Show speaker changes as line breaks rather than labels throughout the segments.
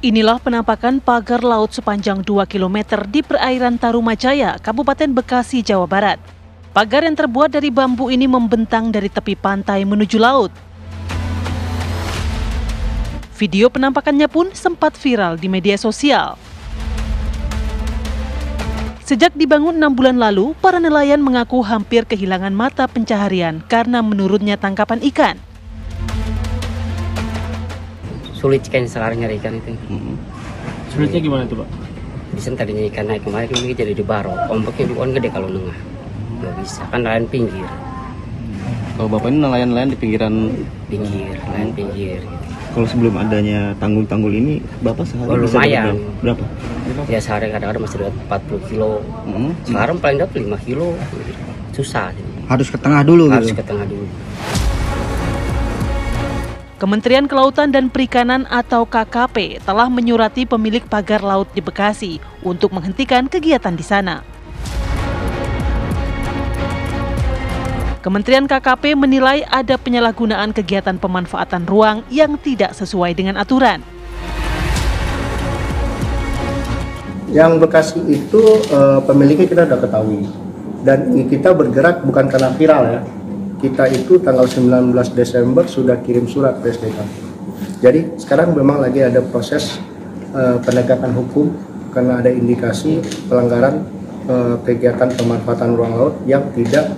Inilah penampakan pagar laut sepanjang 2 km di perairan Tarumajaya, Kabupaten Bekasi, Jawa Barat. Pagar yang terbuat dari bambu ini membentang dari tepi pantai menuju laut. Video penampakannya pun sempat viral di media sosial. Sejak dibangun 6 bulan lalu, para nelayan mengaku hampir kehilangan mata pencaharian karena menurunnya tangkapan ikan.
Sulit kan sekarang nyari ikan itu.
Sulitnya gimana tuh, Pak?
Bisa tadinya ikan naik kemarin ini jadi di baro, ombaknya juga gede kalau nengah. Nggak bisa, kan nelayan pinggir.
Kalau Bapak ini nelayan-nelayan di pinggiran?
Pinggir, nelayan pinggir. Gitu.
Kalau sebelum adanya tanggul-tanggul ini, Bapak sehari bisa
lumayan.
Berapa?
Ya sehari kadang-kadang masih dapat 40 kilo. Sekarang paling dapat 5 kilo. Susah.
Harus ke tengah dulu
Harus
gitu?
ke tengah dulu.
Kementerian Kelautan dan Perikanan atau KKP telah menyurati pemilik pagar laut di Bekasi untuk menghentikan kegiatan di sana. Kementerian KKP menilai ada penyalahgunaan kegiatan pemanfaatan ruang yang tidak sesuai dengan aturan.
Yang Bekasi itu pemiliknya kita sudah ketahui, dan kita bergerak bukan karena viral ya. Kita itu tanggal 19 Desember sudah kirim surat ke SDK. Jadi sekarang memang lagi ada proses penegakan hukum karena ada indikasi pelanggaran kegiatan pemanfaatan ruang laut yang tidak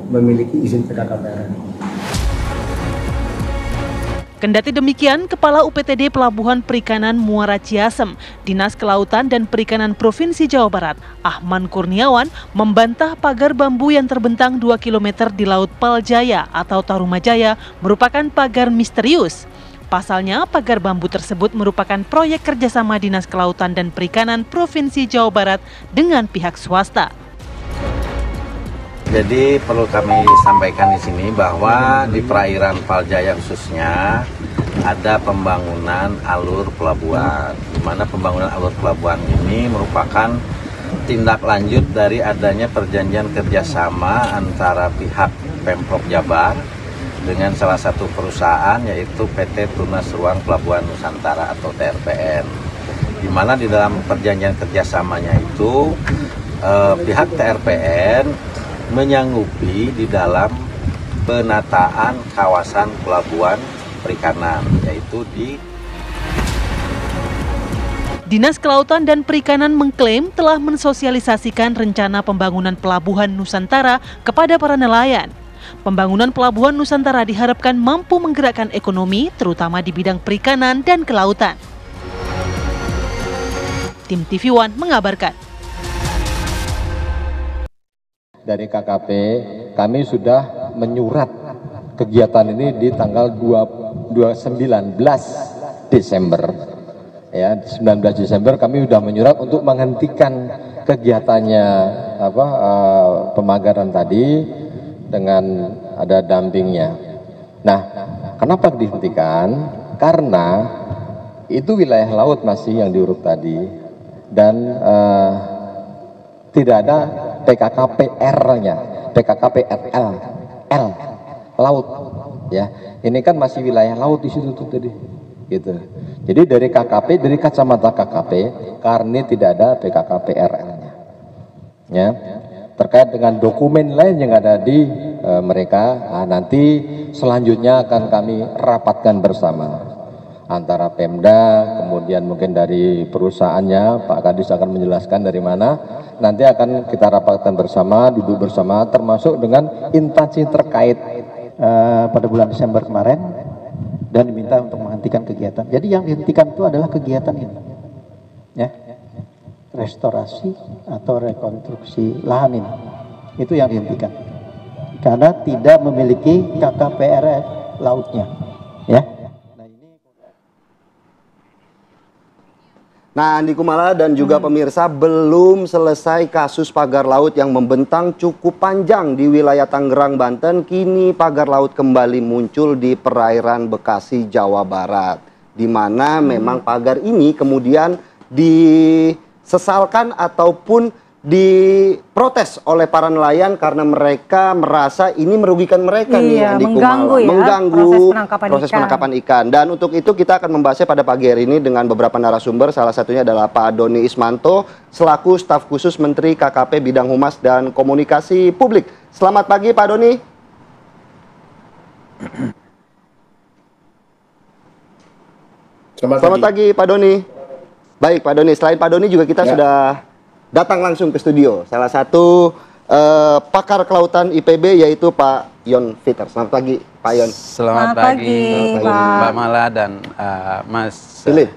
memiliki izin PKKPR.
Kendati demikian, Kepala UPTD Pelabuhan Perikanan Muara Ciasem, Dinas Kelautan dan Perikanan Provinsi Jawa Barat, Ahman Kurniawan, membantah pagar bambu yang terbentang 2 km di Laut Paljaya atau Tarumajaya merupakan pagar misterius. Pasalnya, pagar bambu tersebut merupakan proyek kerjasama Dinas Kelautan dan Perikanan Provinsi Jawa Barat dengan pihak swasta.
Jadi perlu kami sampaikan di sini bahwa di perairan Paljaya khususnya ada pembangunan alur pelabuhan, di mana pembangunan alur pelabuhan ini merupakan tindak lanjut dari adanya perjanjian kerjasama antara pihak Pemprov Jabar dengan salah satu perusahaan yaitu PT Tunas Ruang Pelabuhan Nusantara atau TRPN, di mana di dalam perjanjian kerjasamanya itu pihak TRPN menyanggupi di dalam penataan kawasan pelabuhan perikanan, yaitu di
Dinas Kelautan dan Perikanan mengklaim telah mensosialisasikan rencana pembangunan pelabuhan Nusantara kepada para nelayan. Pembangunan pelabuhan Nusantara diharapkan mampu menggerakkan ekonomi, terutama di bidang perikanan dan kelautan. Tim TV One mengabarkan.
Dari KKP, kami sudah menyurat kegiatan ini di tanggal 19 Desember. Ya, 19 Desember kami sudah menyurat untuk menghentikan kegiatannya pemagaran tadi dengan ada dampingnya. Nah, kenapa dihentikan? Karena itu wilayah laut masih yang diuruk tadi dan tidak ada PKKPR-nya, PKKPRL, L, laut, ya. Ini kan masih wilayah laut di situ tuh tadi, gitu. Jadi dari KKP, dari kacamata KKP, karena tidak ada PKKPRL-nya, ya. Terkait dengan dokumen lain yang ada di mereka, nanti selanjutnya akan kami rapatkan bersama antara Pemda, kemudian mungkin dari perusahaannya, Pak Kadis akan menjelaskan dari mana. Nanti akan kita rapatkan bersama, duduk bersama, termasuk dengan instansi terkait pada bulan Desember kemarin, dan diminta untuk menghentikan kegiatan. Jadi yang dihentikan itu adalah kegiatan ini, ya, restorasi atau rekonstruksi lahan ini, itu yang dihentikan, karena tidak memiliki KKPR lautnya, ya.
Nah, Andi Kumala dan juga pemirsa, belum selesai kasus pagar laut yang membentang cukup panjang di wilayah Tangerang, Banten. Kini pagar laut kembali muncul di perairan Bekasi, Jawa Barat, di mana memang pagar ini kemudian disesalkan ataupun diprotes oleh para nelayan karena mereka merasa ini merugikan mereka nih, Andi
mengganggu
Kumala, mengganggu
proses
penangkapan ikan. Dan untuk itu kita akan membahasnya pada pagi hari ini dengan beberapa narasumber. Salah satunya adalah Pak Doni Ismanto selaku staf khusus Menteri KKP Bidang Humas dan Komunikasi Publik. Selamat pagi Pak Doni. Selamat pagi Pak Doni. Baik Pak Doni, selain Pak Doni juga kita sudah datang langsung ke studio. Salah satu pakar kelautan IPB yaitu Pak Yon Fiter. Selamat pagi Pak Yon.
Selamat pagi Mbak Mala dan Mas Philip.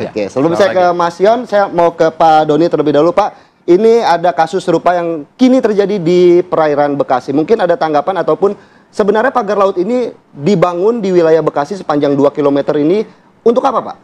Oke, sebelum saya ke Mas Yon, saya mau ke Pak Doni terlebih dahulu Pak. Ini ada kasus serupa yang kini terjadi di perairan Bekasi. Mungkin ada tanggapan ataupun sebenarnya pagar laut ini dibangun di wilayah Bekasi sepanjang 2 km ini untuk apa Pak?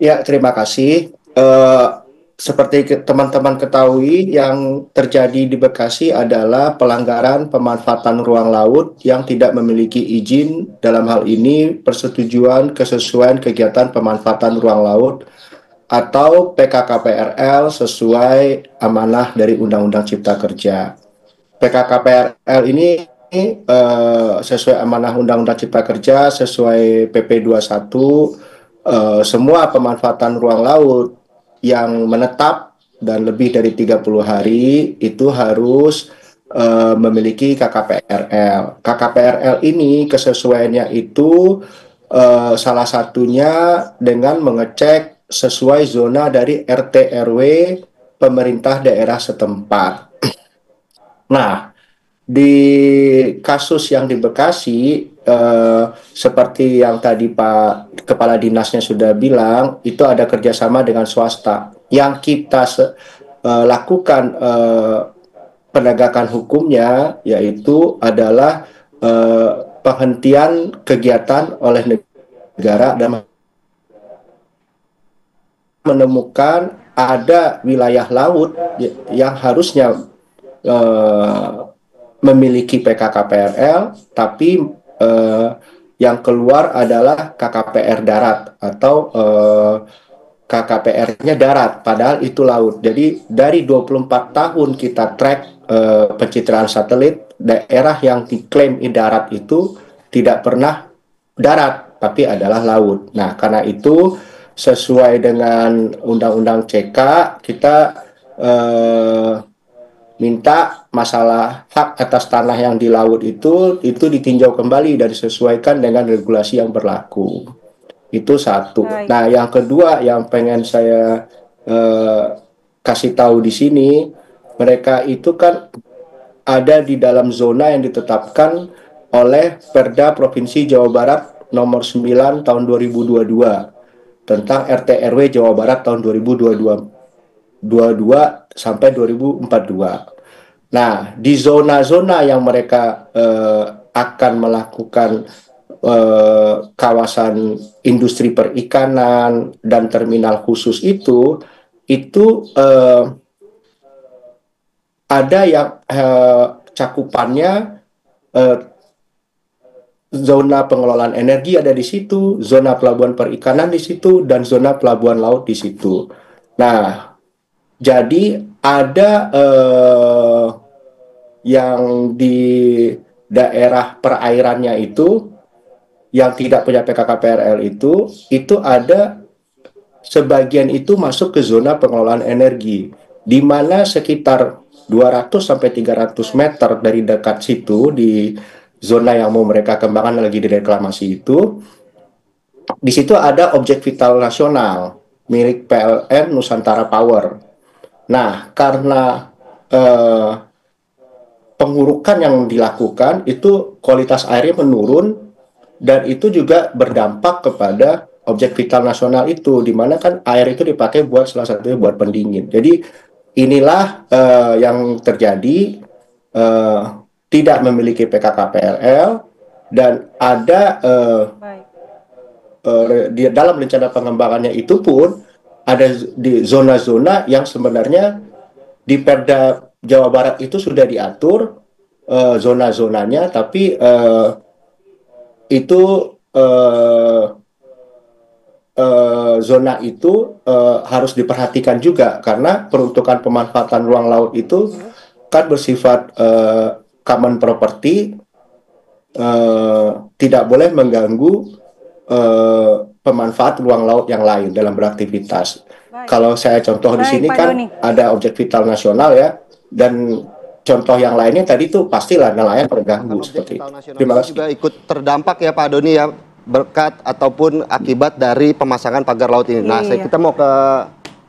Ya, terima kasih. Seperti teman-teman ketahui, yang terjadi di Bekasi adalah pelanggaran pemanfaatan ruang laut yang tidak memiliki izin, dalam hal ini persetujuan kesesuaian kegiatan pemanfaatan ruang laut atau PKKPRL sesuai amanah dari Undang-Undang Cipta Kerja. PKKPRL ini sesuai amanah Undang-Undang Cipta Kerja, sesuai PP 21, semua pemanfaatan ruang laut yang menetap dan lebih dari 30 hari itu harus memiliki KKPRL. KKPRL ini kesesuaiannya itu salah satunya dengan mengecek sesuai zona dari RT RW pemerintah daerah setempat. Nah, di kasus yang di Bekasi, seperti yang tadi Pak Kepala Dinasnya sudah bilang, itu ada kerjasama dengan swasta. Yang kita lakukan penegakan hukumnya, yaitu adalah penghentian kegiatan oleh negara dan menemukan ada wilayah laut yang harusnya memiliki PKKPRL, tapi yang keluar adalah KKPR darat atau KKPR-nya darat, padahal itu laut. Jadi dari 24 tahun kita track pencitraan satelit, daerah yang diklaim di darat itu tidak pernah darat, tapi adalah laut. Nah, karena itu sesuai dengan Undang-Undang CK, kita minta masalah hak atas tanah yang di laut itu ditinjau kembali dan disesuaikan dengan regulasi yang berlaku. Itu satu. Nah, yang kedua yang pengen saya kasih tahu di sini, mereka itu kan ada di dalam zona yang ditetapkan oleh Perda Provinsi Jawa Barat nomor 9 tahun 2022 tentang RT RW Jawa Barat tahun 2022 sampai 2042. Nah, di zona-zona yang mereka akan melakukan kawasan industri perikanan dan terminal khusus itu ada yang cakupannya zona pengelolaan energi ada di situ, zona pelabuhan perikanan di situ, dan zona pelabuhan laut di situ. Nah, jadi ada yang di daerah perairannya itu yang tidak punya PKKPRL itu ada sebagian itu masuk ke zona pengelolaan energi, di mana sekitar 200 sampai 300 meter dari dekat situ di zona yang mau mereka kembangkan lagi di reklamasi itu, di situ ada objek vital nasional milik PLN Nusantara Power. Nah, karena pengurukan yang dilakukan itu kualitas airnya menurun dan itu juga berdampak kepada objek vital nasional itu, di mana kan air itu dipakai buat salah satunya buat pendingin. Jadi inilah yang terjadi, tidak memiliki PKKPRL dan ada di dalam rencana pengembangannya itu pun ada di zona-zona yang sebenarnya di Perda Jawa Barat itu sudah diatur zona-zonanya, tapi itu zona itu harus diperhatikan juga, karena peruntukan pemanfaatan ruang laut itu kan bersifat common property, tidak boleh mengganggu pemanfaat ruang laut yang lain dalam beraktivitas. Kalau saya contoh di sini kan ada objek vital nasional ya, dan contoh yang lainnya tadi tuh pastilah nelayan terganggu seperti itu. Terima kasih.
Juga ikut terdampak ya Pak Doni ya, berkat ataupun akibat dari pemasangan pagar laut ini. Nah, kita mau ke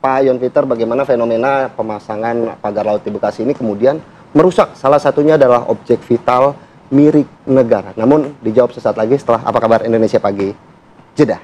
Pak Yon Peter, bagaimana fenomena pemasangan pagar laut di Bekasi ini kemudian merusak salah satunya adalah objek vital milik negara. Namun dijawab sesaat lagi setelah Apa Kabar Indonesia Pagi. Jeda.